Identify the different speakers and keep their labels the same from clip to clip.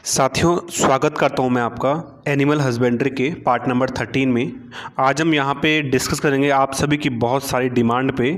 Speaker 1: साथियों, स्वागत करता हूं मैं आपका एनिमल हस्बेंड्री के पार्ट नंबर 13 में। आज हम यहां पे डिस्कस करेंगे आप सभी की बहुत सारी डिमांड पे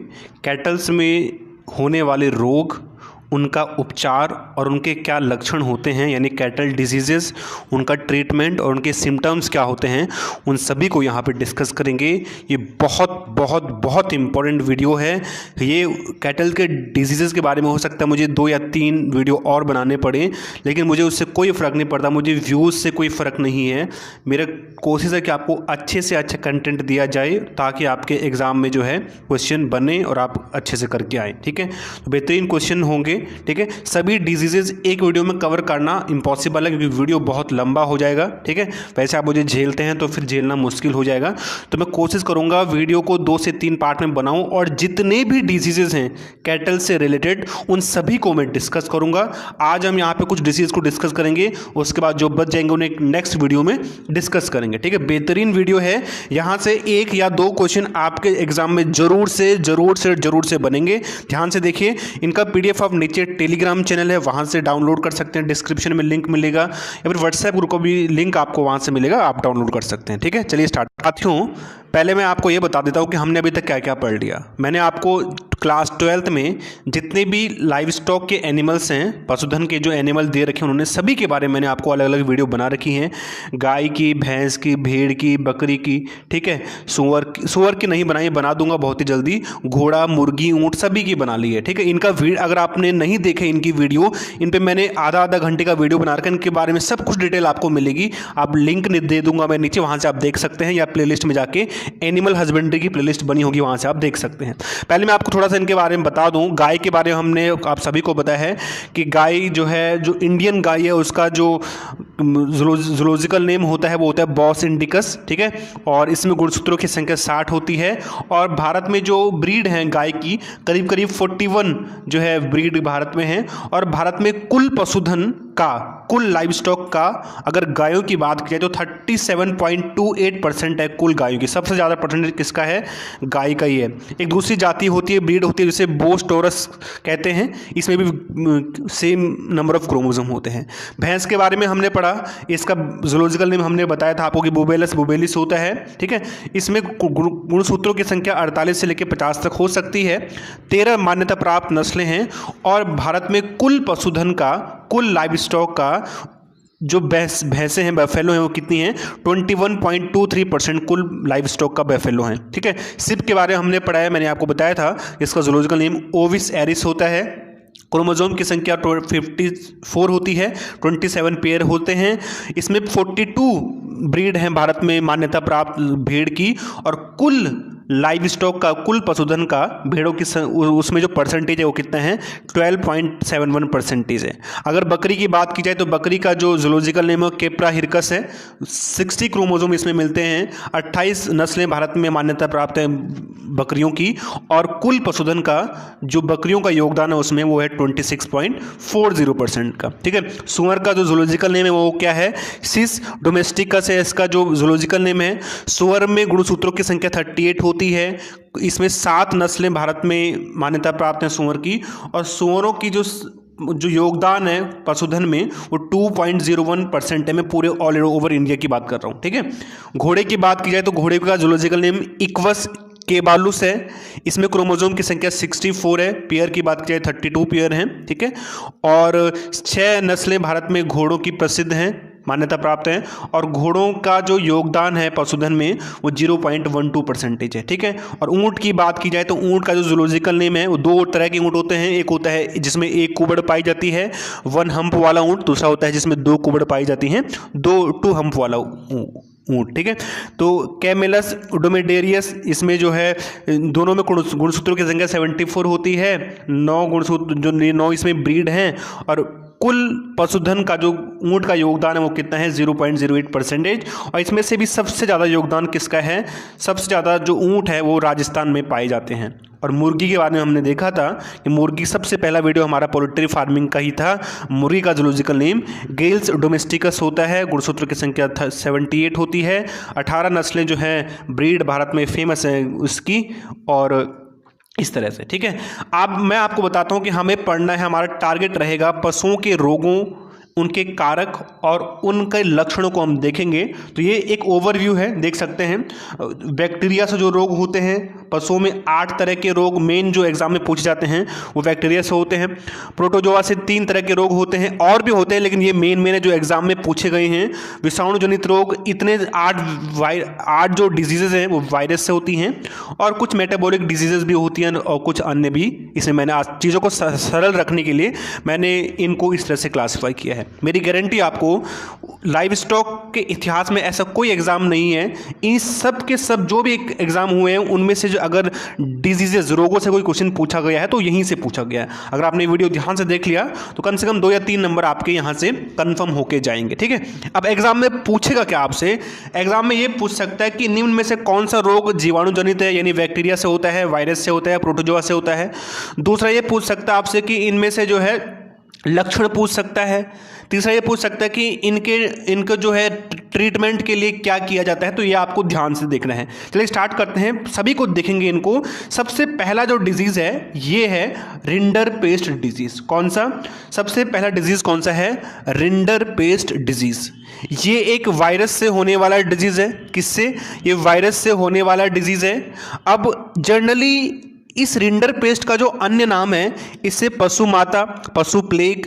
Speaker 1: कैटल्स में होने वाले रोग, उनका उपचार और उनके क्या लक्षण होते हैं, यानी कैटल डिजीज़ेस, उनका ट्रीटमेंट और उनके सिम्टम्स क्या होते हैं, उन सभी को यहाँ पे डिस्कस करेंगे। ये बहुत बहुत बहुत इम्पोर्टेंट वीडियो है। ये कैटल के डिजीज़ेस के बारे में हो सकता है मुझे 2 या 3 वीडियो और बनाने पड़े, लेकिन मुझे उससे कोई फ़र्क नहीं पड़ता, मुझे व्यूज़ से कोई फ़र्क नहीं है। मेरा कोशिश है कि आपको अच्छे से अच्छा कंटेंट दिया जाए ताकि आपके एग्ज़ाम में जो है क्वेश्चन बने और आप अच्छे से करके आएँ। ठीक है, तो बेहतरीन क्वेश्चन होंगे। ठीक है, सभी डिजीजेज एक वीडियो में कवर करना इम्पॉसिबल है क्योंकि वीडियो बहुत लंबा हो जाएगा। ठीक है, वैसे आप मुझे झेलते हैं तो फिर झेलना मुश्किल हो जाएगा, तो मैं कोशिश करूंगा वीडियो को 2 से 3 पार्ट में बनाऊं और जितने भी डिजीजेज हैं कैटल से रिलेटेड उन सभी को मैं डिस्कस करूंगा। आज हम यहाँ पे कुछ डिजीज को डिस्कस करेंगे, उसके बाद जो बच जाएंगे उन्हें नेक्स्ट वीडियो में डिस्कस करेंगे। ठीक है, बेहतरीन वीडियो है। यहाँ से 1 या 2 क्वेश्चन आपके एग्जाम में जरूर से बनेंगे। ध्यान से देखिए, इनका PDF आप नीचे टेलीग्राम चैनल है वहां से डाउनलोड कर सकते हैं, डिस्क्रिप्शन में लिंक मिलेगा, या फिर व्हाट्सएप ग्रुप का भी लिंक आपको वहां से मिलेगा, आप डाउनलोड कर सकते हैं। ठीक है, चलिए स्टार्ट। साथियों, पहले मैं आपको ये बता देता हूँ कि हमने अभी तक क्या क्या पढ़ लिया। मैंने आपको क्लास 12th में जितने भी लाइव स्टॉक के एनिमल्स हैं, पशुधन के जो एनिमल दे रखे हैं, उन्होंने सभी के बारे में मैंने आपको अलग अलग वीडियो बना रखी हैं। गाय की, भैंस की, भेड़ की, बकरी की, ठीक है, सुअर की नहीं बनाई, बना दूंगा बहुत ही जल्दी। घोड़ा, मुर्गी, ऊँट सभी की बना ली है। ठीक है, इनका अगर आपने नहीं देखे इनकी वीडियो, इन पे मैंने आधा घंटे का वीडियो बना रखा है, इनके बारे में सब कुछ डिटेल आपको मिलेगी। आप लिंक दे दूंगा मैं नीचे, वहां से आप देख सकते हैं, या प्लेलिस्ट में जाके एनिमल हस्बेंड्री की प्लेलिस्ट बनी होगी, वहां से आप देख सकते हैं। पहले मैं आपको थोड़ा सा इनके बारे में बता दूं। गाय के बारे में हमने आप सभी को बताया है कि गाय जो है, जो इंडियन गाय है, उसका जो जूलॉजिकल नेम होता है वो होता है बॉस इंडिकस। ठीक है, और इसमें गुणसूत्रों की संख्या 60 होती है। और भारत में जो ब्रीड है गाय की, करीब करीब 41 जो है ब्रीड भारत में है। और भारत में कुल पशुधन का, कुल लाइव स्टॉक का अगर गायों की बात की जाए तो 37.28% है कुल गायों की। सबसे ज़्यादा परसेंटेज किसका है? गाय का ही है। एक दूसरी जाति होती है, ब्रीड होती है, जिसे बोस टोरस कहते हैं। इसमें भी सेम नंबर ऑफ क्रोमोसोम होते हैं। भैंस के बारे में हमने पढ़ा, इसका जूलॉजिकल नेम हमने बताया था आपको कि बुबेलस बुबेलिस होता है। ठीक है, इसमें गुणसूत्रों की संख्या 48 से लेकर 50 तक हो सकती है। 13 मान्यता प्राप्त नस्लें हैं। और भारत में कुल पशुधन का, कुल लाइव स्टॉक का जो भैंसें हैं, बफेलो हैं, वो कितनी हैं? 21.23% कुल लाइव स्टॉक का बफेलो हैं। ठीक है, सिप के बारे में हमने पढ़ा है, मैंने आपको बताया था, इसका जूलॉजिकल नेम ओविस एरिस होता है। क्रोमोसोम की संख्या 54 होती है, 27 पेयर होते हैं। इसमें 42 ब्रीड हैं भारत में मान्यता प्राप्त भेड़ की। और कुल लाइव स्टॉक का, कुल पशुधन का भेड़ों की उसमें जो परसेंटेज है वो कितना है? 12.71% है। अगर बकरी की बात की जाए तो बकरी का जो जूलॉजिकल नेम है केप्रा हिरकस है। 60 क्रोमोसोम इसमें मिलते हैं। 28 नस्लें भारत में मान्यता प्राप्त है बकरियों की। और कुल पशुधन का जो बकरियों का योगदान है उसमें वो है 26.40% का। ठीक है, सुअर का जो जूलॉजिकल नेम है वो क्या है? सिस डोमेस्टिकस है इसका जो जूलॉजिकल नेम है। सुअर में गुणसूत्रों की संख्या 38 होती है। इसमें 7 नस्लें भारत में मान्यता प्राप्त हैं सुअर की। और सुअरों की जो योगदान है पशुधन में वो 2.01% है। मैं पूरे ऑल ओवर इंडिया की बात कर रहा हूँ। ठीक है, घोड़े की बात की जाए तो घोड़े का जूलॉजिकल नेम इक्वस केबालुस है। इसमें क्रोमोसोम की संख्या 64 है। पेयर की बात की जाए 32 पेयर हैं। ठीक है, और 6 नस्लें भारत में घोड़ों की प्रसिद्ध हैं, मान्यता प्राप्त है। और घोड़ों का जो योगदान है पशुधन में वो 0.12% है। ठीक है, और ऊंट की बात की जाए तो ऊंट का जो जूलॉजिकल नेम है वो 2 तरह के ऊंट होते हैं। एक होता है जिसमें 1 कुबड़ पाई जाती है, 1 हम्प वाला ऊंट। दूसरा होता है जिसमें 2 कुबड़ पाई जाती हैं, 2 हम्प वाला ऊंट। ठीक है, तो कैमेलस ड्रोमेडेरियस, इसमें जो है दोनों में गुणसूत्रों की संख्या 74 होती है। 9 गुणसूत्र, जो 9 इसमें ब्रीड हैं। और कुल पशुधन का जो ऊंट का योगदान है वो कितना है? 0.08%। और इसमें से भी सबसे ज़्यादा योगदान किसका है? सबसे ज़्यादा जो ऊंट है वो राजस्थान में पाए जाते हैं। और मुर्गी के बारे में हमने देखा था कि मुर्गी, सबसे पहला वीडियो हमारा पोल्ट्री फार्मिंग का ही था। मुर्गी का जूलॉजिकल नेम गेल्स डोमेस्टिकस होता है। गुणसूत्र की संख्या 78 होती है। 18 नस्लें जो हैं ब्रीड भारत में फेमस हैं उसकी। और इस तरह से। ठीक है, अब मैं आपको बताता हूं कि हमें पढ़ना है, हमारा टारगेट रहेगा पशुओं के रोगों, उनके कारक और उनके लक्षणों को हम देखेंगे। तो ये एक ओवरव्यू है, देख सकते हैं। बैक्टीरिया से जो रोग होते हैं, पशुओं में 8 तरह के रोग मेन जो एग्जाम में पूछे जाते हैं वो बैक्टीरिया से होते हैं। प्रोटोजोआ से 3 तरह के रोग होते हैं, और भी होते हैं लेकिन ये मेन है जो एग्जाम में पूछे गए हैं। विषाणु जनित रोग इतने 8 जो डिजीजेज हैं वो वायरस से होती हैं, और कुछ मेटाबॉलिक डिजीजेज भी होती हैं और कुछ अन्य भी। इसमें मैंने आज चीज़ों को सरल रखने के लिए मैंने इनको इस तरह से क्लासीफाई किया है। मेरी गारंटी आपको लाइव स्टॉक के इतिहास में ऐसा कोई एग्जाम नहीं है, इन सब के सब जो भी एग्जाम हुए हैं उनमें से जो अगर डिजीजेज रोगों से कोई क्वेश्चन पूछा गया है तो यहीं से पूछा गया है। अगर आपने वीडियो ध्यान से देख लिया तो कम से कम 2 या 3 नंबर आपके यहाँ से कंफर्म होके जाएंगे, ठीक है। अब एग्जाम में पूछेगा क्या आपसे, एग्जाम में ये पूछ सकता है कि निम्न में से कौन सा रोग जीवाणु जनित है, यानी बैक्टीरिया से होता है, वायरस से होता है, प्रोटोजोआ से होता है। दूसरा ये पूछ सकता है आपसे कि इनमें से जो है लक्षण पूछ सकता है। तीसरा ये पूछ सकता है कि इनके जो है ट्रीटमेंट के लिए क्या किया जाता है। तो ये आपको ध्यान से देखना है। चलिए स्टार्ट करते हैं, सभी को देखेंगे इनको। सबसे पहला जो डिजीज है ये है रिंडर पेस्ट डिजीज। कौन सा सबसे पहला डिजीज कौन सा है? Rinder paste disease. ये एक वायरस से होने वाला डिजीज है। किससे? ये वायरस से होने वाला डिजीज है। अब जनरली इस रिंडर पेस्ट का जो अन्य नाम है, इसे पशु माता, पशु प्लेग,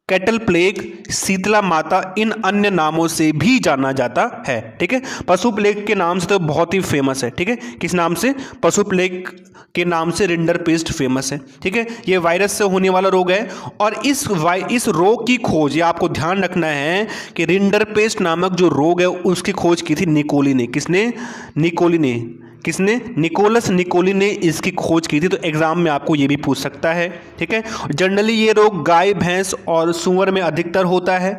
Speaker 1: कैटल प्लेग, शीतला माता, इन अन्य नामों से भी जाना जाता है, ठीक है। पशु प्लेग के नाम से तो बहुत ही फेमस है, ठीक है। किस नाम से? पशु प्लेग के नाम से रिंडर पेस्ट फेमस है, ठीक है। ये वायरस से होने वाला रोग है, और इस रोग की खोज, ये आपको ध्यान रखना है कि रिंडर पेस्ट नामक जो रोग है उसकी खोज की थी निकोली ने। किसने? निकोली ने। किसने? निकोलस निकोली ने इसकी खोज की थी। तो एग्जाम में आपको ये भी पूछ सकता है, ठीक है। जनरली ये रोग गाय, भैंस और सूअर में अधिकतर होता है।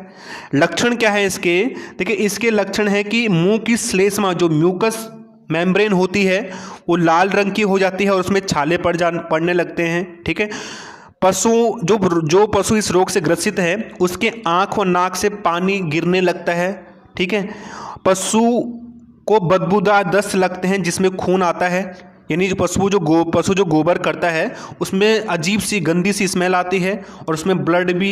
Speaker 1: लक्षण क्या है इसके? देखिए, इसके लक्षण है कि मुंह की श्लेष्मा, जो म्यूकस मेम्ब्रेन होती है, वो लाल रंग की हो जाती है और उसमें छाले पड़ने लगते हैं, ठीक है। जो पशु इस रोग से ग्रसित है उसके आंख और नाक से पानी गिरने लगता है, ठीक है। पशु को बदबूदार दस्त लगते हैं जिसमें खून आता है, यानी जो पशु जो गोबर करता है उसमें अजीब सी गंदी सी स्मेल आती है और उसमें ब्लड भी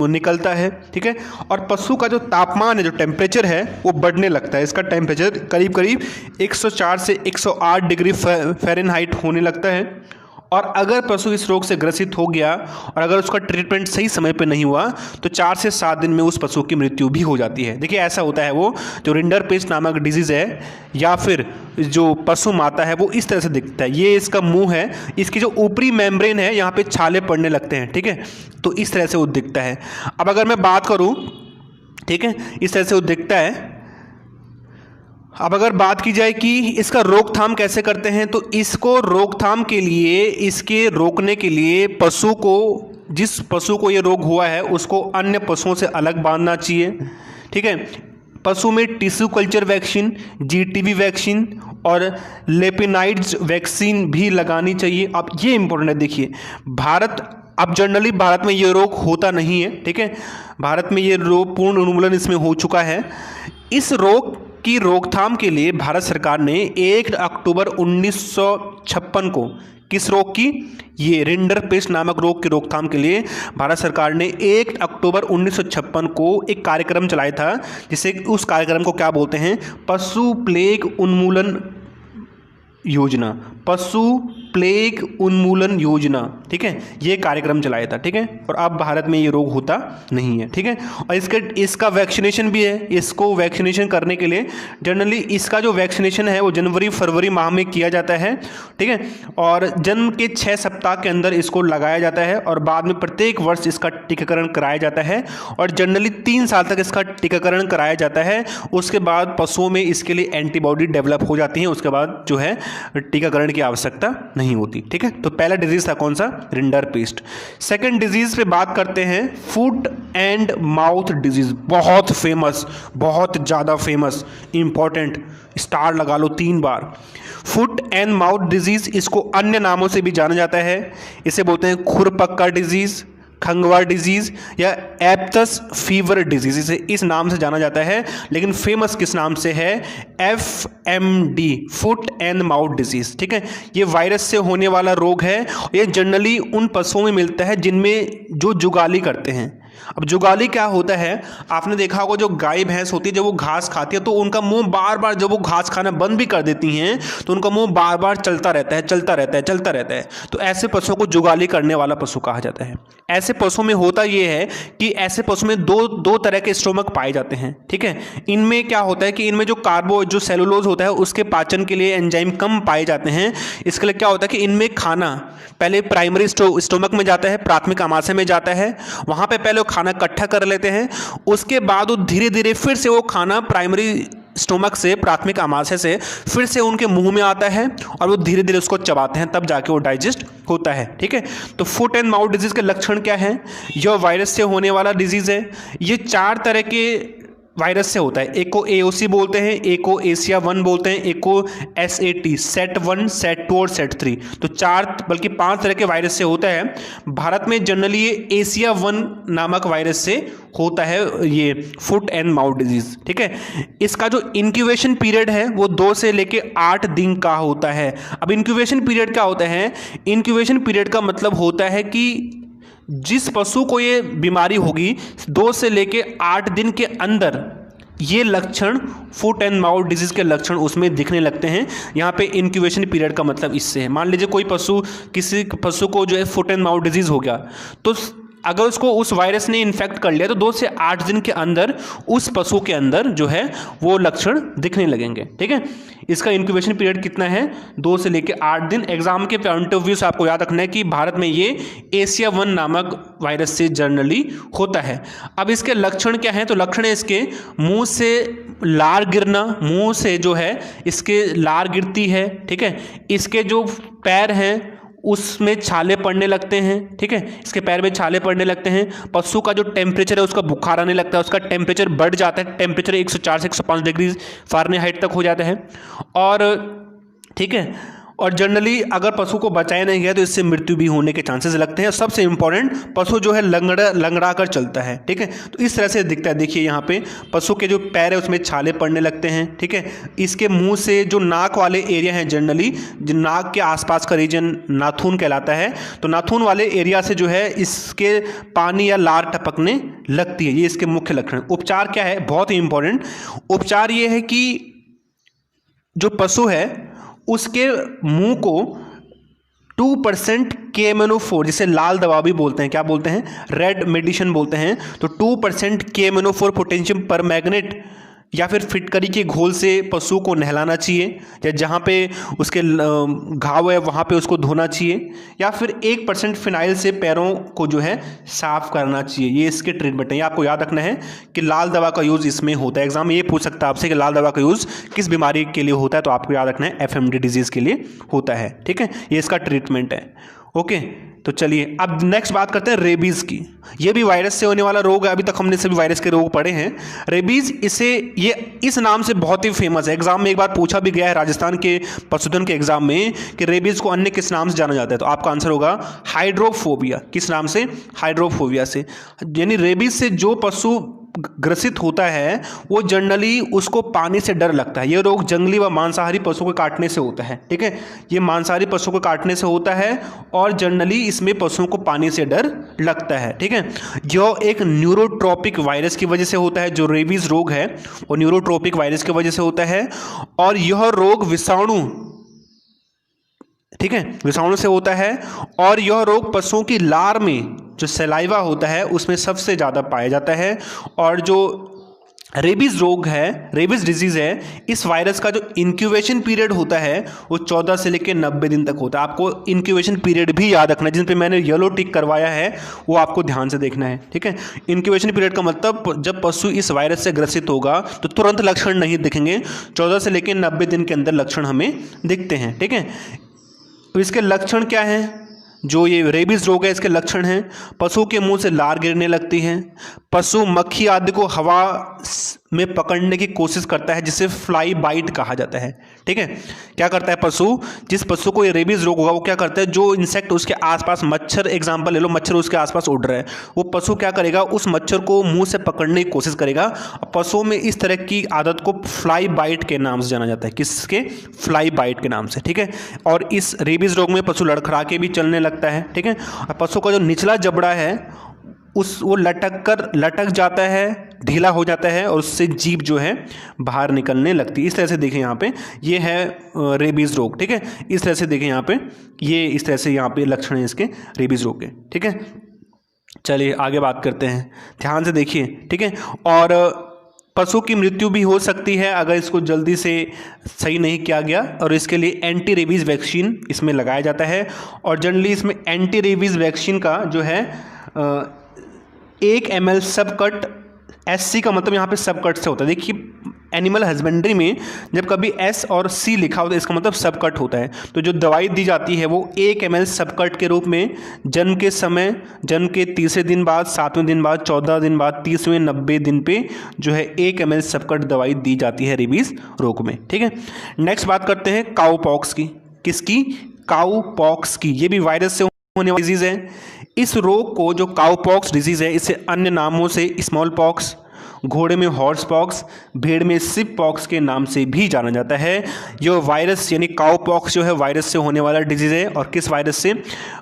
Speaker 1: निकलता है, ठीक है। और पशु का जो तापमान है, जो टेम्परेचर है, वो बढ़ने लगता है। इसका टेम्परेचर करीब करीब 104 से 108 डिग्री फ़ारेनहाइट होने लगता है। और अगर पशु इस रोग से ग्रसित हो गया और अगर उसका ट्रीटमेंट सही समय पर नहीं हुआ तो 4 से 7 दिन में उस पशु की मृत्यु भी हो जाती है। देखिए, ऐसा होता है। वो जो रिंडर पेस्ट नामक डिजीज़ है या फिर जो पशु माता है वो इस तरह से दिखता है। ये इसका मुंह है, इसकी जो ऊपरी मेम्ब्रेन है यहाँ पे छाले पड़ने लगते हैं, ठीक है। तो इस तरह से वो दिखता है। अब अगर मैं बात करूँ, ठीक है, इस तरह से वो दिखता है। अब अगर बात की जाए कि इसका रोकथाम कैसे करते हैं, तो इसको रोकथाम के लिए, इसके रोकने के लिए जिस पशु को ये रोग हुआ है उसको अन्य पशुओं से अलग बांधना चाहिए, ठीक है। पशु में tissue culture vaccine, Zee TV vaccine और लेपिनाइड्स वैक्सीन भी लगानी चाहिए। अब ये इंपॉर्टेंट है। देखिए, अब जनरली भारत में ये रोग होता नहीं है, ठीक है। भारत में ये रोग पूर्ण उन्मूलन इसमें हो चुका है। इस रोग की रोकथाम के लिए भारत सरकार ने 1 अक्टूबर 1956 को, किस रोग की? ये रिंडर पेस्ट नामक रोग की रोकथाम के लिए भारत सरकार ने 1 अक्टूबर 1956 को एक कार्यक्रम चलाया था, जिसे उस कार्यक्रम को क्या बोलते हैं? पशु प्लेग उन्मूलन योजना। पशु प्लेग उन्मूलन योजना, ठीक है। ये कार्यक्रम चलाया था, ठीक है। और अब भारत में ये रोग होता नहीं है, ठीक है। और इसका वैक्सीनेशन भी है। इसको वैक्सीनेशन करने के लिए जनरली इसका जो वैक्सीनेशन है वो जनवरी-फरवरी माह में किया जाता है, ठीक है। और जन्म के 6 सप्ताह के अंदर इसको लगाया जाता है और बाद में प्रत्येक वर्ष इसका टीकाकरण कराया जाता है और जनरली 3 साल तक इसका टीकाकरण कराया जाता है। उसके बाद पशुओं में इसके लिए एंटीबॉडी डेवलप हो जाती है। उसके बाद जो है टीकाकरण की आवश्यकता नहीं होती, ठीक है। तो पहला डिजीज था कौन सा? Rinder paste. सेकंड डिजीज पे बात करते हैं, फुट एंड माउथ डिजीज। बहुत फेमस, बहुत ज़्यादा फेमस, इंपॉर्टेंट, स्टार लगा लो 3 बार। फुट एंड माउथ डिजीज, इसको अन्य नामों से भी जाना जाता है। इसे बोलते हैं खुरपक्का डिजीज, खंगवा डिजीज या एप्टस फीवर डिजीज, इसे इस नाम से जाना जाता है। लेकिन फेमस किस नाम से है? FMD, foot and mouth disease, ठीक है। ये वायरस से होने वाला रोग है। ये जनरली उन पशुओं में मिलता है जिनमें जो जुगाली करते हैं, अब जुगाली क्या होता है, आपने देखा होगा जो गाय भैंस होती है जब वो घास खाती है तो उनका मुंह बार बार, जब वो घास खाना बंद भी कर देती हैं तो उनका मुंह बार बार चलता रहता है, चलता रहता है, चलता रहता है। तो ऐसे पशुओं को जुगाली करने वाला पशु कहा जाता है। ऐसे पशुओं में होता ये है कि ऐसे पशु में दो तरह के स्टोमक पाए जाते हैं, ठीक है। इनमें क्या होता है कि इनमें जो सेलुलोज होता है उसके पाचन के लिए एंजाइम कम पाए जाते हैं। इसके लिए क्या होता है कि इनमें खाना पहले प्राइमरी स्टोमक में जाता है, प्राथमिक आमाशय में जाता है, वहां पे पहले वो खाना इकट्ठा कर लेते हैं, उसके बाद वो धीरे धीरे फिर से वो खाना प्राइमरी स्टोमक से, प्राथमिक आमाशय से फिर से उनके मुंह में आता है और वो धीरे धीरे उसको चबाते हैं, तब जाके वो डाइजेस्ट होता है, ठीक है। तो फुट एंड माउथ डिजीज के लक्षण क्या है? यह वायरस से होने वाला डिजीज है। ये 4 तरह के वायरस से होता है। एक को AOC बोलते हैं, एक को एशिया 1 बोलते हैं, एक को SAT, सेट 1, सेट 2 और सेट 3। तो 4 बल्कि 5 तरह के वायरस से होता है। भारत में जनरली ये एशिया 1 नामक वायरस से होता है ये फुट एंड माउथ डिजीज, ठीक है। इसका जो इंक्यूबेशन पीरियड है वो 2 से लेके 8 दिन का होता है। अब इंक्यूबेशन पीरियड क्या होता है? इंक्यूबेशन पीरियड का मतलब होता है कि जिस पशु को ये बीमारी होगी 2 से लेके 8 दिन के अंदर ये लक्षण, फुट एंड माउथ डिजीज के लक्षण उसमें दिखने लगते हैं। यहाँ पे इंक्यूबेशन पीरियड का मतलब इससे है। मान लीजिए किसी पशु को जो है फुट एंड माउथ डिजीज हो गया, तो अगर उसको उस वायरस ने इन्फेक्ट कर लिया तो 2 से 8 दिन के अंदर उस पशु के अंदर जो है वो लक्षण दिखने लगेंगे, ठीक है। इसका इंक्यूबेशन पीरियड कितना है? 2 से लेकर 8 दिन। एग्जाम के पॉइंट ऑफ व्यू से आपको याद रखना है कि भारत में ये एशिया 1 नामक वायरस से जनरली होता है। अब इसके लक्षण क्या हैं? तो लक्षण है इसके मुंह से लार गिरना, मुंह से जो है इसके लार गिरती है, ठीक है। इसके जो पैर हैं उसमें छाले पड़ने लगते हैं, ठीक है। इसके पैर में छाले पड़ने लगते हैं। पशु का जो टेम्परेचर है उसका बुखार आने लगता है, उसका टेम्परेचर बढ़ जाता है, टेम्परेचर 104 से 105 डिग्री फ़ारेनहाइट तक हो जाता है। और ठीक है, और जनरली अगर पशु को बचाया नहीं गया तो इससे मृत्यु भी होने के चांसेस लगते हैं। सबसे इंपॉर्टेंट, पशु जो है लंगड़ा कर चलता है, ठीक है। तो इस तरह से दिखता है। देखिए यहाँ पे पशु के जो पैर है उसमें छाले पड़ने लगते हैं, ठीक है। इसके मुंह से जो नाक वाले एरिया हैं, जनरली जो नाक के आसपास का रीजन नाथून कहलाता है, तो नाथून वाले एरिया से जो है इसके पानी या लार टपकने लगती है। ये इसके मुख्य लक्षण। उपचार क्या है? बहुत ही इंपॉर्टेंट उपचार ये है कि जो पशु है उसके मुंह को 2% KMNO4, जिसे लाल दवा भी बोलते हैं, क्या बोलते हैं? रेड मेडिसिन बोलते हैं। तो 2% KMNO4 पोटेशियम परमैंगनेट या फिर फिटकरी के घोल से पशु को नहलाना चाहिए, या जहाँ पे उसके घाव है वहाँ पे उसको धोना चाहिए, या फिर 1% फिनाइल से पैरों को जो है साफ करना चाहिए। ये इसके ट्रीटमेंट है। ये आपको याद रखना है कि लाल दवा का यूज़ इसमें होता है। एग्जाम में ये पूछ सकता है आपसे कि लाल दवा का यूज़ किस बीमारी के लिए होता है, तो आपको याद रखना है FMD डिजीज़ के लिए होता है, ठीक है। ये इसका ट्रीटमेंट है, ओके। तो चलिए अब नेक्स्ट बात करते हैं रेबीज़ की। ये भी वायरस से होने वाला रोग है। अभी तक हमने सभी वायरस के रोग पढ़े हैं। रेबीज़ ये इस नाम से बहुत ही फेमस है। एग्जाम में एक बार पूछा भी गया है राजस्थान के पशुधन के एग्जाम में कि रेबीज़ को अन्य किस नाम से जाना जाता है, तो आपका आंसर होगा हाइड्रोफोबिया। किस नाम से? हाइड्रोफोबिया से। यानी रेबीज़ से जो पशु ग्रसित होता है वो जनरली उसको पानी से डर लगता है। ये रोग जंगली व मांसाहारी पशु को काटने से होता है, ठीक है। ये मांसाहारी पशु को काटने से होता है और जनरली इसमें पशुओं को पानी से डर लगता है, ठीक है। जो एक न्यूरोट्रोपिक वायरस की वजह से होता है, जो रेबीज रोग है वो न्यूरोट्रोपिक वायरस की वजह से होता है। और यह रोग विषाणु, ठीक है, विषाणु से होता है। और यह रोग पशुओं की लार में जो सलाइवा होता है उसमें सबसे ज़्यादा पाया जाता है। और जो रेबीज़ रोग है, रेबीज़ डिजीज़ है, इस वायरस का जो इंक्यूबेशन पीरियड होता है वो 14 से लेकर 90 दिन तक होता है। आपको इंक्यूबेशन पीरियड भी याद रखना है, जिन पे मैंने येलो टिक करवाया है वो आपको ध्यान से देखना है, ठीक है। इंक्यूबेशन पीरियड का मतलब जब पशु इस वायरस से ग्रसित होगा तो तुरंत लक्षण नहीं दिखेंगे, 14 से लेकर 90 दिन के अंदर लक्षण हमें दिखते हैं, ठीक है। तो इसके लक्षण क्या हैं? जो ये रेबीज़ रोग है इसके लक्षण हैं, पशु के मुंह से लार गिरने लगती है, पशु मक्खी आदि को हवा में पकड़ने की कोशिश करता है, जिसे फ्लाई बाइट कहा जाता है, ठीक है। क्या करता है पशु, जिस पशु को ये रेबीज़ रोग होगा वो क्या करता है, जो इंसेक्ट उसके आसपास, मच्छर एग्जांपल ले लो, मच्छर उसके आसपास उड़ रहा है, वो पशु क्या करेगा, उस मच्छर को मुंह से पकड़ने की कोशिश करेगा। पशुओं में इस तरह की आदत को फ्लाई बाइट के नाम से जाना जाता है। किसके? फ्लाई बाइट के नाम से, ठीक है। और इस रेबीज़ रोग में पशु लड़खड़ा के भी चलने लगता है, ठीक है। और पशु का जो निचला जबड़ा है वो लटक जाता है, ढीला हो जाता है और उससे जीभ जो है बाहर निकलने लगती है। इस तरह से देखें यहाँ पे ये है रेबीज़ रोग, ठीक है। इस तरह से देखें यहाँ पे ये इस तरह से यहाँ पे लक्षण है इसके रेबीज़ रोग के, ठीक है। चलिए आगे बात करते हैं, ध्यान से देखिए, ठीक है। और पशु की मृत्यु भी हो सकती है अगर इसको जल्दी से सही नहीं किया गया, और इसके लिए एंटी रेबीज़ वैक्सीन इसमें लगाया जाता है। और जनरली इसमें एंटी रेबीज़ वैक्सीन का जो है 1 ml सब कट, SC का मतलब यहाँ पे सब कट से होता है। देखिए एनिमल हस्बेंड्री में जब कभी S और C लिखा होता है इसका मतलब सब कट होता है। तो जो दवाई दी जाती है वो 1 ml सब कट के रूप में जन्म के समय, जन्म के 30वें दिन बाद, 7वें दिन बाद, 14 दिन बाद, 30वें 90 दिन पे जो है 1 ml सब कट दवाई दी जाती है रेबीज़ रोग में, ठीक है। नेक्स्ट बात करते हैं काऊ पॉक्स की। किसकी? काऊ पॉक्स की। ये भी वायरस से होने वाली डिजीज़ है। इस रोग को जो काऊ पॉक्स डिजीज़ है इसे अन्य नामों से स्मॉल पॉक्स, घोड़े में हॉर्स पॉक्स, भेड़ में सिप पॉक्स के नाम से भी जाना जाता है। यह वायरस यानी काऊ पॉक्स जो है वायरस से होने वाला डिजीज़ है। और किस वायरस से?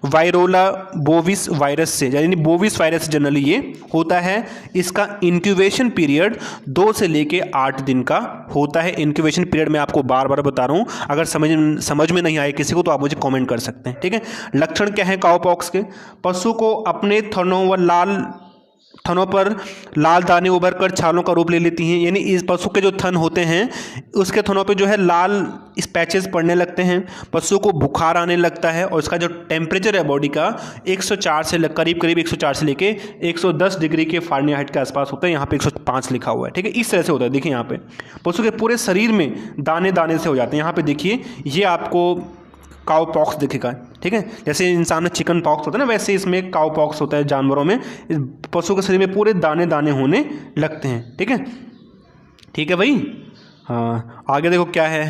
Speaker 1: वायरोला बोविस वायरस से, यानी बोविस वायरस जनरली ये होता है। इसका इंक्यूबेशन पीरियड 2 से लेके 8 दिन का होता है। इंक्यूबेशन पीरियड मैं आपको बार बार बता रहा हूँ, अगर समझ में नहीं आए किसी को तो आप मुझे कॉमेंट कर सकते हैं, ठीक है। लक्षण क्या है काऊ पॉक्स के? पशु को अपने थनों पर लाल दाने उभर कर छालों का रूप ले लेती हैं। यानी इस पशु के जो थन होते हैं उसके थनों पे जो है लाल स्पैचेस पड़ने लगते हैं। पशु को बुखार आने लगता है और इसका जो टेम्परेचर है बॉडी का 104 से करीब 104 से लेके 110 डिग्री के फ़ारेनहाइट के आसपास होता है। यहाँ पे 105 लिखा हुआ है, ठीक है। इस तरह से होता है। देखिए यहाँ पे पशु के पूरे शरीर में दाने दाने से हो जाते हैं। यहाँ पे देखिए ये आपको काऊ पॉक्स दिखेगा, ठीक है। जैसे इंसान में चिकन पॉक्स होता है ना, वैसे इसमें काऊ पॉक्स होता है जानवरों में। पशु के शरीर में पूरे दाने दाने होने लगते हैं, ठीक है। ठीक है भाई, हाँ आगे देखो क्या है,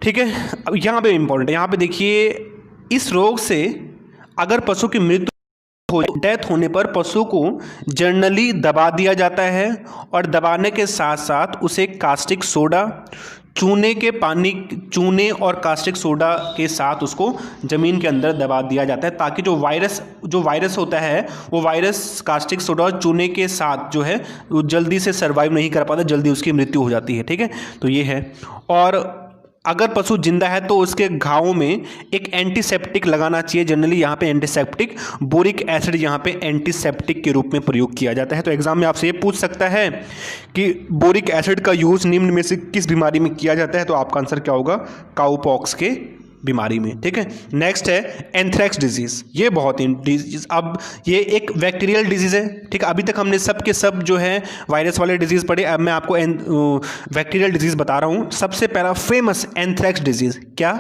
Speaker 1: ठीक है। अब यहाँ पे इम्पोर्टेंट है, यहाँ पे देखिए इस रोग से अगर पशु की मृत्यु डेथ होने पर पशु को जनरली दबा दिया जाता है और दबाने के साथ साथ उसे कास्टिक सोडा, चूने और कास्टिक सोडा के साथ उसको ज़मीन के अंदर दबा दिया जाता है, ताकि जो वायरस होता है वो वायरस कास्टिक सोडा और चूने के साथ जो है वो जल्दी से सर्वाइव नहीं कर पाता, जल्दी उसकी मृत्यु हो जाती है, ठीक है। तो ये है। और अगर पशु जिंदा है तो उसके घावों में एक एंटीसेप्टिक लगाना चाहिए। जनरली यहाँ पे एंटीसेप्टिक बोरिक एसिड यहाँ पे एंटीसेप्टिक के रूप में प्रयोग किया जाता है। तो एग्जाम में आपसे ये पूछ सकता है कि बोरिक एसिड का यूज़ निम्न में से किस बीमारी में किया जाता है, तो आपका आंसर क्या होगा? काऊ पॉक्स के बीमारी में, ठीक है। नेक्स्ट है एंथ्रेक्स डिजीज़। ये बहुत ही डिजीज, अब ये एक बैक्टीरियल डिजीज़ है, ठीक है। अभी तक हमने सब के सब जो है वायरस वाले डिजीज़ पढ़े, अब मैं आपको बैक्टीरियल डिजीज़ बता रहा हूँ। सबसे पहला फेमस एंथ्रेक्स डिजीज़। क्या?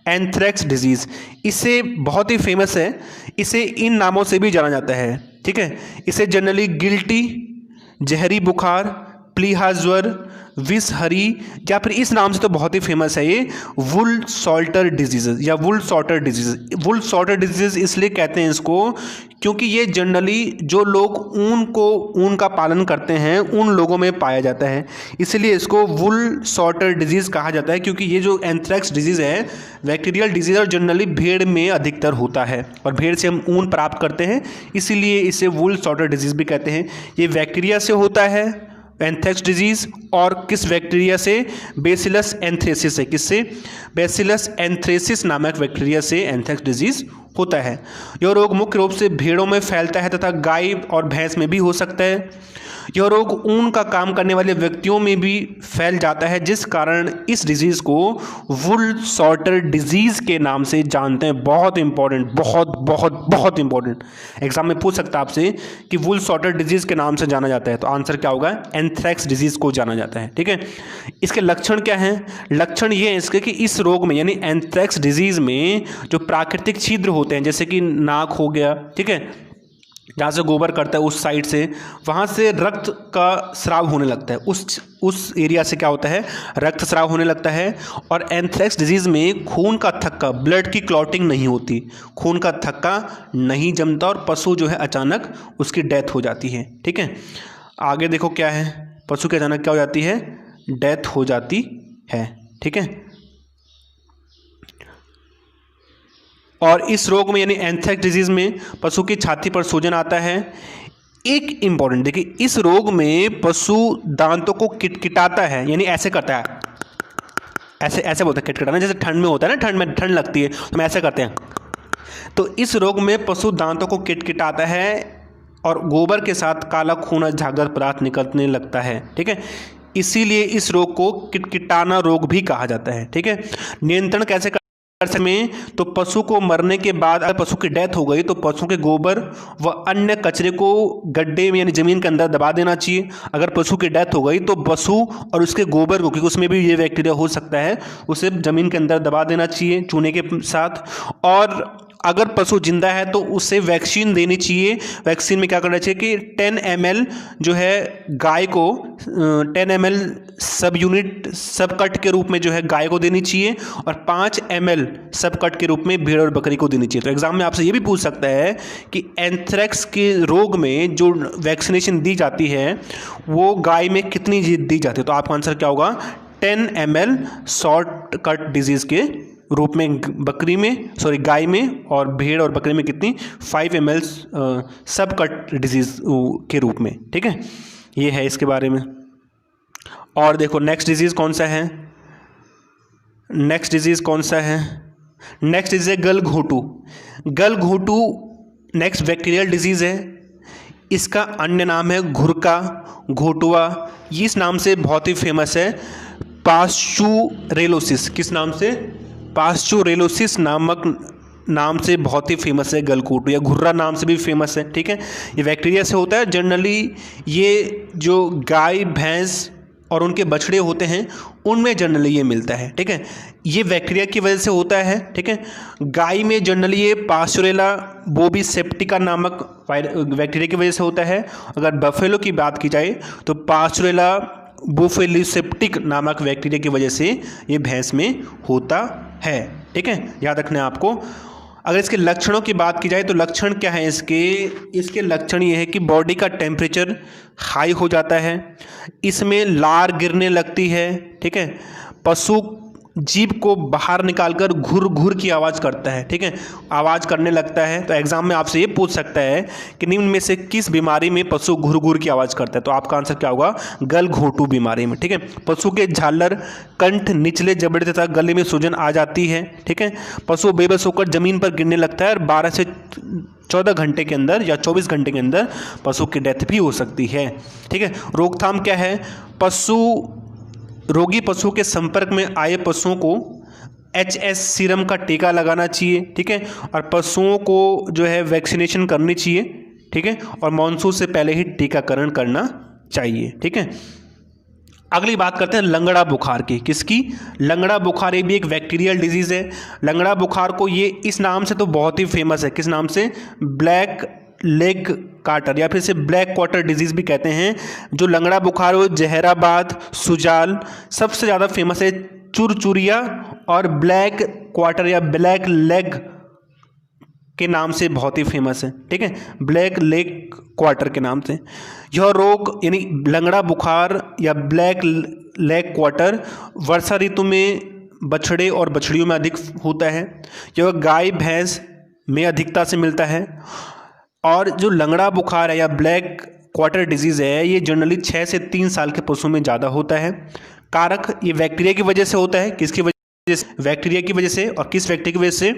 Speaker 1: Anthrax disease. इसे बहुत ही फेमस है, इसे इन नामों से भी जाना जाता है, ठीक है। इसे जनरली गिल्टी, जहरी बुखार, प्लीहा ज्वर, विषहरी, या फिर इस नाम से तो बहुत ही फेमस है ये वुल सॉल्टर डिजीज़ या वुल सॉल्टर डिजीज़। वुल सॉल्टर डिजीज़ इसलिए कहते हैं इसको क्योंकि ये जनरली जो लोग ऊन का पालन करते हैं उन लोगों में पाया जाता है, इसलिए इसको वुल सॉल्टर डिजीज़ कहा जाता है। क्योंकि ये जो एंथ्रेक्स डिजीज़ है बैक्टीरियल डिजीज़ और जनरली भेड़ में अधिकतर होता है और भेड़ से हम ऊन प्राप्त करते हैं, इसीलिए इसे वुल सॉल्टर डिजीज़ भी कहते हैं। ये बैक्टीरिया से होता है एंथ्रेक्स डिजीज़, और किस बैक्टीरिया से? बेसिलस एंथ्रेसिस से। किससे? बेसिलस एंथ्रेसिस नामक बैक्टीरिया से एंथ्रेक्स डिजीज़ होता है। यह रोग मुख्य रूप से भेड़ों में फैलता है तथा गाय और भैंस में भी हो सकता है। यह रोग ऊन का काम करने वाले व्यक्तियों में भी फैल जाता है, जिस कारण इस डिजीज़ को वुल सॉल्टर डिजीज़ के नाम से जानते हैं। बहुत इंपॉर्टेंट, बहुत बहुत बहुत इंपॉर्टेंट, एग्जाम में पूछ सकता है आपसे कि वुल सॉल्टर डिजीज़ के नाम से जाना जाता है, तो आंसर क्या होगा? एंथ्रेक्स डिजीज़ को जाना जाता है, ठीक है। इसके लक्षण क्या हैं? लक्षण ये हैं इसके कि इस रोग में यानी एंथ्रेक्स डिजीज़ में जो प्राकृतिक छिद्र होते हैं, जैसे कि नाक हो गया, ठीक है, जहाँ से गोबर करता है उस साइड से, वहाँ से रक्त का स्राव होने लगता है। उस एरिया से क्या होता है? रक्त स्राव होने लगता है। और एंथ्रेक्स डिजीज़ में खून का थक्का, ब्लड की क्लॉटिंग नहीं होती, खून का थक्का नहीं जमता और पशु जो है अचानक उसकी डेथ हो जाती है, ठीक है। आगे देखो क्या है, पशु की अचानक क्या हो जाती है? डेथ हो जाती है, ठीक है। और इस रोग में यानी एंथ्रेक्स डिजीज़ में पशु की छाती पर सूजन आता है। एक इम्पॉर्टेंट देखिए, इस रोग में पशु दांतों को किटकिटाता है, यानी ऐसे करता है, ऐसे ऐसे बोलते हैं किटकिटाना, जैसे ठंड में होता है ना, ठंड में ठंड लगती है तो हम ऐसे करते हैं। तो इस रोग में पशु दांतों को किटकिटाता है और गोबर के साथ काला खून और झागदार पदार्थ निकलने लगता है। ठीक है, इसीलिए इस रोग को किटकिटाना रोग भी कहा जाता है। ठीक है, नियंत्रण कैसे कर में तो पशु को मरने के बाद अगर पशु की डेथ हो गई तो पशु के गोबर व अन्य कचरे को गड्ढे में यानी ज़मीन के अंदर दबा देना चाहिए। अगर पशु की डेथ हो गई तो पशु और उसके गोबर को, क्योंकि उसमें भी ये बैक्टीरिया हो सकता है, उसे ज़मीन के अंदर दबा देना चाहिए चूने के साथ। और अगर पशु जिंदा है तो उसे वैक्सीन देनी चाहिए। वैक्सीन में क्या करना चाहिए कि 10 ml जो है गाय को 10 ml सब यूनिट सब कट के रूप में जो है गाय को देनी चाहिए और 5 ml सब कट के रूप में भेड़ और बकरी को देनी चाहिए। तो एग्जाम में आपसे ये भी पूछ सकता है कि एंथ्रेक्स के रोग में जो वैक्सीनेशन दी जाती है वो गाय में कितनी दी जाती है, तो आपका आंसर क्या होगा 10 ml शॉर्ट कट डिजीज़ के रूप में गाय में, और भेड़ और बकरी में कितनी 5 ml सब कट डिजीज़ के रूप में। ठीक है, ये है इसके बारे में। और देखो नेक्स्ट डिजीज़ कौन सा है, नेक्स्ट डिजीज़ है गलघोटू। गलघोटू नेक्स्ट बैक्टीरियल डिजीज़ है। इसका अन्य नाम है घुरका घोटुआ। ये इस नाम से बहुत ही फेमस है, पास्चुरेलोसिस। किस नाम से? पास्चुरेलोसिस नामक नाम से बहुत ही फेमस है गलघोटू, या घुर्रा नाम से भी फेमस है। ठीक है, ये बैक्टीरिया से होता है। जनरली ये जो गाय भैंस और उनके बछड़े होते हैं उनमें जनरली ये मिलता है। ठीक है, ये बैक्टीरिया की वजह से होता है। ठीक है, गाय में जनरली ये पास्चुरेला बोबी सेप्टिका नामक बैक्टीरिया की वजह से होता है। अगर बफेलो की बात की जाए तो पास्चुरेला बुफेलिसेप्टिक नामक बैक्टीरिया की वजह से ये भैंस में होता है। ठीक है, याद रखना है आपको। अगर इसके लक्षणों की बात की जाए तो लक्षण क्या है इसके लक्षण ये है कि बॉडी का टेम्परेचर हाई हो जाता है, इसमें लार गिरने लगती है। ठीक है, पशु जीभ को बाहर निकालकर घुर घुर की आवाज़ करता है। ठीक है, आवाज़ करने लगता है। तो एग्जाम में आपसे ये पूछ सकता है कि निम्न में से किस बीमारी में पशु घुर घुर की आवाज़ करता है, तो आपका आंसर क्या होगा गलघोटू बीमारी में। ठीक है, पशु के झालर, कंठ, निचले जबड़े तथा गले में सूजन आ जाती है। ठीक है, पशु बेबस होकर जमीन पर गिरने लगता है और 12 से 14 घंटे के अंदर या 24 घंटे के अंदर पशु की डेथ भी हो सकती है। ठीक है, रोकथाम क्या है? रोगी पशु के संपर्क में आए पशुओं को HS सीरम का टीका लगाना चाहिए। ठीक है, और पशुओं को जो है वैक्सीनेशन करनी चाहिए। ठीक है, और मानसून से पहले ही टीकाकरण करना चाहिए। ठीक है, अगली बात करते हैं लंगड़ा बुखार की। किसकी? लंगड़ा बुखार, ये भी एक बैक्टीरियल डिजीज़ है। लंगड़ा बुखार को ये इस नाम से तो बहुत ही फेमस है। किस नाम से? ब्लैक लेग काटर, या फिर इसे ब्लैक क्वार्टर डिजीज़ भी कहते हैं। जो लंगड़ा बुखार हो, जहराबाद, सुजाल, सबसे ज़्यादा फेमस है चुरचुरिया और ब्लैक क्वार्टर या ब्लैक लेग के नाम से बहुत ही फेमस है। ठीक है, ब्लैक लेग क्वार्टर के नाम से। यह रोग यानी लंगड़ा बुखार या ब्लैक लेग क्वार्टर वर्षा ऋतु में बछड़े और बछड़ियों में अधिक होता है। यह गाय भैंस में अधिकता से मिलता है। और जो लंगड़ा बुखार है या ब्लैक क्वार्टर डिजीज़ है, ये जनरली 6 से 3 साल के पशुओं में ज़्यादा होता है। कारक ये बैक्टीरिया की वजह से होता है। किसकी वजह से? बैक्टीरिया की वजह से। और किस बैक्टीरिया की वजह से?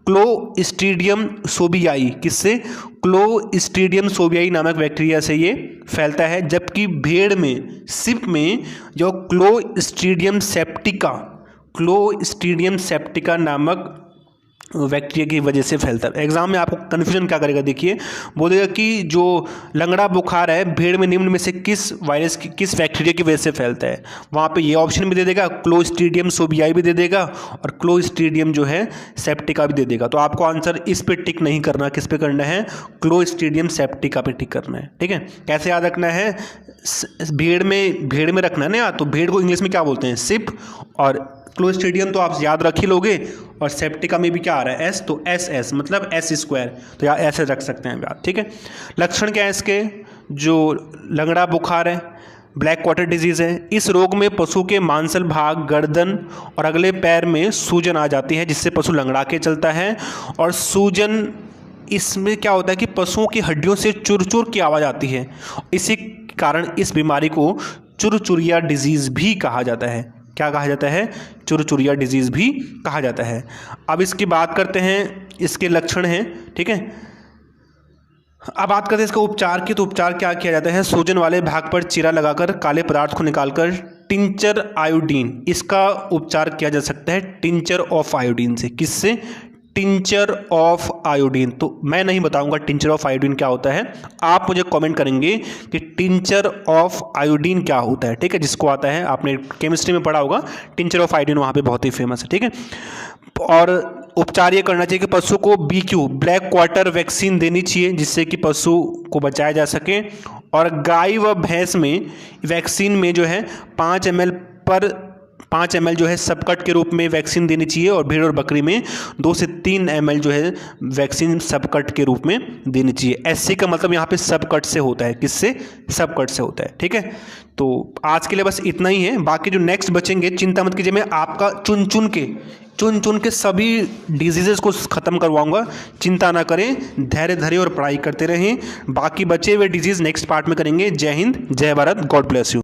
Speaker 1: क्लोस्ट्रीडियम सोबियाई। किससे? क्लोस्ट्रीडियम सोबियाई नामक बैक्टीरिया से ये फैलता है। जबकि भेड़ में, सिप में जो क्लोस्ट्रीडियम सेप्टिका नामक बैक्टीरिया की वजह से फैलता है। एग्जाम में आपको कन्फ्यूजन क्या करेगा? देखिए, बोलेगा कि जो लंगड़ा बुखार है भेड़ में निम्न में से किस वायरस की, किस बैक्टीरिया की वजह से फैलता है। वहाँ पे ये ऑप्शन भी दे देगा, क्लोस्ट्रीडियम सोबियाई भी दे देगा और क्लोस्ट्रीडियम जो है सेप्टिका भी दे देगा। तो आपको आंसर इस पे टिक नहीं करना, किस पे करना है? क्लोस्ट्रीडियम सेप्टिका पे टिक करना है। ठीक है, कैसे याद रखना है? भेड़ में रखना है ना। तो भेड़ को इंग्लिश में क्या बोलते हैं? सिप। और क्लोस्ट्रीडियम तो आप याद रख ही लोगे। और सेप्टिका में भी क्या आ रहा है? एस, तो SS मतलब S², तो यार ऐसे रख सकते हैं आप। ठीक है, लक्षण क्या है इसके? जो लंगड़ा बुखार है, ब्लैक क्वार्टर डिजीज़ है। इस रोग में पशु के मांसल भाग, गर्दन और अगले पैर में सूजन आ जाती है, जिससे पशु लंगड़ा के चलता है। और सूजन इसमें क्या होता है कि पशुओं की हड्डियों से चुर-चुर की आवाज़ आती है। इसी कारण इस बीमारी को चुरचुरिया डिजीज़ भी कहा जाता है। क्या कहा जाता है? चुरचुरिया डिजीज़ भी कहा जाता है। अब इसकी बात करते हैं, इसके लक्षण हैं, ठीक है। अब बात करते हैं इसका उपचार की। तो उपचार क्या किया जाता है? सूजन वाले भाग पर चीरा लगाकर काले पदार्थ को निकालकर टिंचर आयोडीन, इसका उपचार किया जा सकता है टिंचर ऑफ आयोडीन से। किससे? Tincture of iodine. तो मैं नहीं बताऊंगा टिंचर ऑफ आयोडीन क्या होता है, आप मुझे कमेंट करेंगे कि टिंचर ऑफ आयोडीन क्या होता है, ठीक है। जिसको आता है, आपने केमिस्ट्री में पढ़ा होगा, टिंचर ऑफ आयोडीन वहाँ पे बहुत ही फेमस है, ठीक है। और उपचार ये करना चाहिए कि पशु को BQ ब्लैक क्वार्टर वैक्सीन देनी चाहिए, जिससे कि पशु को बचाया जा सके। और गाय व भैंस में वैक्सीन में जो है 5 ml जो है सबकट के रूप में वैक्सीन देनी चाहिए। और भेड़ और बकरी में 2 से 3 ml जो है वैक्सीन सबकट के रूप में देनी चाहिए। SC का मतलब यहाँ पे सबकट से होता है। किससे? सबकट से होता है, ठीक है। तो आज के लिए बस इतना ही है। बाकी जो नेक्स्ट बचेंगे, चिंता मत कीजिए, मैं आपका चुन चुन के सभी डिजीज़ेस को ख़त्म करवाऊंगा। चिंता ना करें, धैर्य धरें और पढ़ाई करते रहें। बाकी बचे हुए डिजीज़ नेक्स्ट पार्ट में करेंगे। जय हिंद, जय भारत, गॉड ब्लेस यू।